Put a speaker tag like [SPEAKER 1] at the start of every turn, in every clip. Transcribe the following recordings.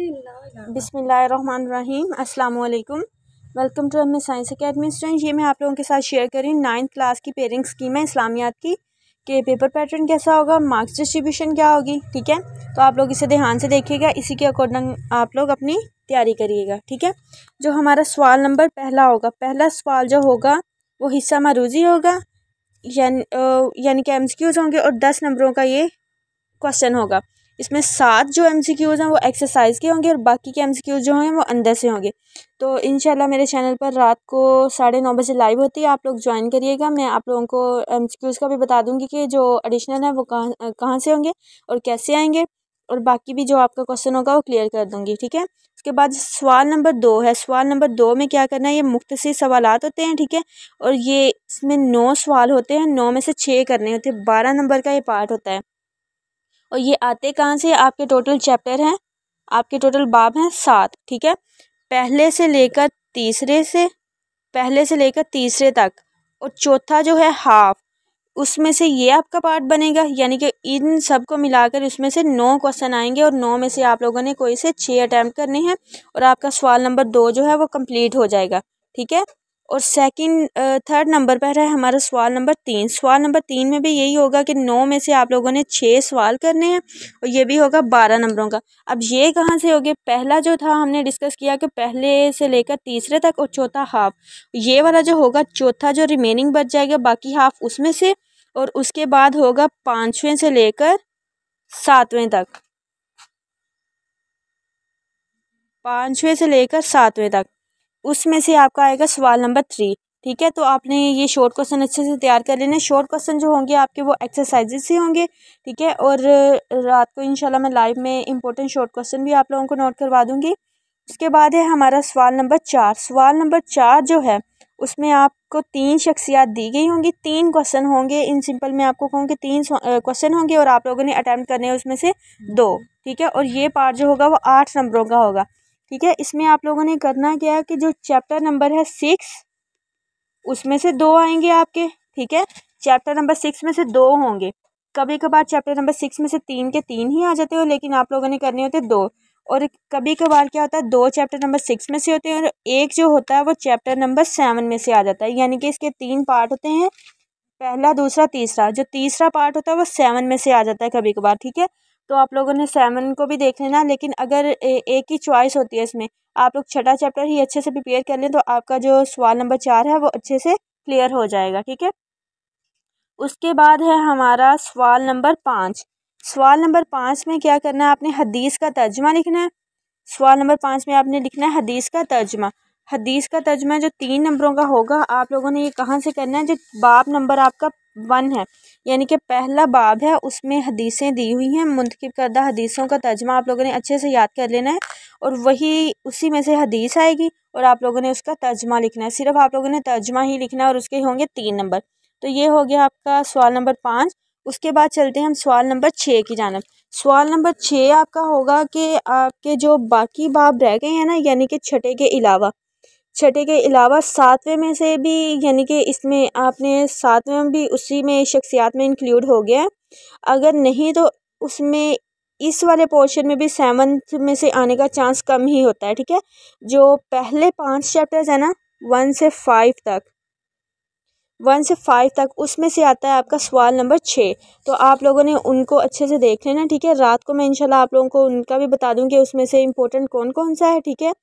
[SPEAKER 1] बिस्मिल्लाहिर्रहमानिर्रहीम, अस्सलाम वालेकुम। Welcome to M science academy student. ये मैं आप लोगों के साथ शेयर कर रही हूँ 9th क्लास की पेयरिंग स्कीम है इस्लामियात की, कि पेपर पैटर्न कैसा होगा, मार्क्स डिस्ट्रीब्यूशन क्या होगी। ठीक है, तो आप लोग इसे ध्यान से देखिएगा, इसी के अकॉर्डिंग आप लोग अपनी तैयारी करिएगा। ठीक है, जो हमारा सवाल नंबर पहला होगा, पहला सवाल जो होगा वो हिस्सा मरूजी होगा, यानी कि MCQs होंगे, और 10 नंबरों का ये क्वेश्चन होगा। इसमें 7 जो MCQs हैं वो एक्सरसाइज के होंगे और बाकी के MCQs जो हैं वो अंदर से होंगे। तो इंशाल्लाह मेरे चैनल पर रात को 9:30 बजे लाइव होती है, आप लोग ज्वाइन करिएगा। मैं आप लोगों को MCQs का भी बता दूंगी कि जो एडिशनल है वो कहाँ से होंगे और कैसे आएंगे, और बाकी भी जो आपका क्वेश्चन होगा वो क्लियर कर दूँगी। ठीक है, उसके बाद सवाल नंबर 2 है। सवाल नंबर 2 में क्या करना है, ये मुख्तसर सवालात होते हैं। ठीक है, और ये इसमें 9 सवाल होते हैं, 9 में से 6 करने होते हैं, 12 नंबर का ये पार्ट होता है। और ये आते कहाँ से, आपके टोटल चैप्टर हैं, आपके टोटल बाब हैं 7। ठीक है, पहले से लेकर तीसरे तक, और चौथा जो है हाफ, उसमें से ये आपका पार्ट बनेगा, यानी कि इन सब को मिलाकर उसमें से 9 क्वेश्चन आएंगे, और 9 में से आप लोगों ने कोई से 6 अटैम्प्ट करने हैं, और आपका सवाल नंबर 2 जो है वो कंप्लीट हो जाएगा। ठीक है, और थर्ड नंबर पर है हमारा सवाल नंबर 3। सवाल नंबर 3 में भी यही होगा कि 9 में से आप लोगों ने 6 सवाल करने हैं, और ये भी होगा 12 नंबरों का। अब ये कहाँ से होगे, पहला जो था हमने डिस्कस किया कि पहले से लेकर तीसरे तक और चौथा हाफ, ये वाला जो होगा चौथा जो रिमेनिंग बच जाएगा बाकी हाफ उसमें से, और उसके बाद होगा 5वें से लेकर 7वें तक, 5वें से लेकर 7वें तक, उसमें से आपका आएगा सवाल नंबर 3। ठीक है, तो आपने ये शॉर्ट क्वेश्चन अच्छे से तैयार कर लेने। शॉर्ट क्वेश्चन जो होंगे आपके वो एक्सरसाइजेज से होंगे। ठीक है, और रात को इंशाल्लाह मैं लाइव में इंपॉर्टेंट शॉर्ट क्वेश्चन भी आप लोगों को नोट करवा दूंगी। उसके बाद है हमारा सवाल नंबर 4। सवाल नंबर 4 जो है उसमें आपको 3 शख्सियात दी गई होंगी, 3 क्वेश्चन होंगे। इन सिंपल मैं आपको कहूँगी 3 क्वेश्चन होंगे, और आप लोगों ने अटैम्प्ट करने हैं उसमें से 2। ठीक है, और ये पार्ट जो होगा वो 8 नंबरों का होगा। ठीक है, इसमें आप लोगों ने करना क्या है कि जो चैप्टर नंबर है 6 उसमें से 2 आएंगे आपके। ठीक है, चैप्टर नंबर 6 में से 2 होंगे। कभी कभार चैप्टर नंबर 6 में से 3 के 3 ही आ जाते हो, लेकिन आप लोगों ने करने होते 2। और कभी कभार क्या होता है, 2 चैप्टर नंबर 6 में से होते हैं, और एक जो होता है वो चैप्टर नंबर 7 में से आ जाता है। यानी कि इसके 3 पार्ट होते हैं, पहला, दूसरा, तीसरा। जो तीसरा पार्ट होता है वो 7 में से आ जाता है कभी कभार। ठीक है, तो आप लोगों ने 7 को भी देख लेना, लेकिन अगर एक ही चॉइस होती है इसमें, आप लोग छठा चैप्टर ही अच्छे से प्रिपेयर कर लें तो आपका जो सवाल नंबर 4 है वो अच्छे से क्लियर हो जाएगा। ठीक है, उसके बाद है हमारा सवाल नंबर 5। सवाल नंबर 5 में क्या करना है, आपने हदीस का तर्जमा लिखना है। सवाल नंबर 5 में आपने लिखना है हदीस का तर्जमा। हदीस का तर्जमा जो 3 नंबरों का होगा, आप लोगों ने ये कहाँ से करना है, जो बाब नंबर आपका 1 है, यानी कि पहला बाब है, उसमें हदीसें दी हुई हैं, मुंतखब करदा हदीसों का तर्जमा आप लोगों ने अच्छे से याद कर लेना है, और वही उसी में से हदीस आएगी और आप लोगों ने उसका तर्जमा लिखना है। सिर्फ आप लोगों ने तर्जमा ही लिखना है, और उसके होंगे 3 नंबर। तो ये हो गया आपका सवाल नंबर 5। उसके बाद चलते हैं हम सवाल नंबर 6 की जानब। सवाल नंबर 6 आपका होगा कि आपके जो बाकी बाब रह गए हैं ना, यानी कि छठे के अलावा 7वें में से भी, यानी कि इसमें आपने 7वें में भी उसी में शख्सियात में इंक्लूड हो गया है। अगर नहीं तो उसमें इस वाले पोर्शन में भी 7th में से आने का चांस कम ही होता है। ठीक है, जो पहले 5 चैप्टर्स है ना, 1 से 5 तक उसमें से आता है आपका सवाल नंबर 6। तो आप लोगों ने उनको अच्छे से देख लेना। ठीक है, रात को मैं इंशाल्लाह आप लोगों को उनका भी बता दूंगी उसमें से इम्पोर्टेंट कौन कौन सा है। ठीक है,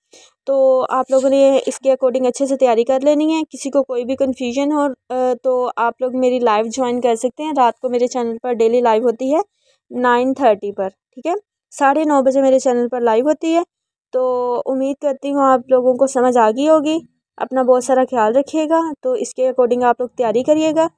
[SPEAKER 1] तो आप लोगों ने इसके अकॉर्डिंग अच्छे से तैयारी कर लेनी है। किसी को कोई भी कन्फ्यूजन हो तो आप लोग मेरी लाइव ज्वाइन कर सकते हैं। रात को मेरे चैनल पर डेली लाइव होती है 9:30 पर। ठीक है, 9:30 बजे मेरे चैनल पर लाइव होती है। तो उम्मीद करती हूँ आप लोगों को समझ आ गई होगी। अपना बहुत सारा ख्याल रखिएगा, तो इसके अकॉर्डिंग आप लोग तैयारी करिएगा।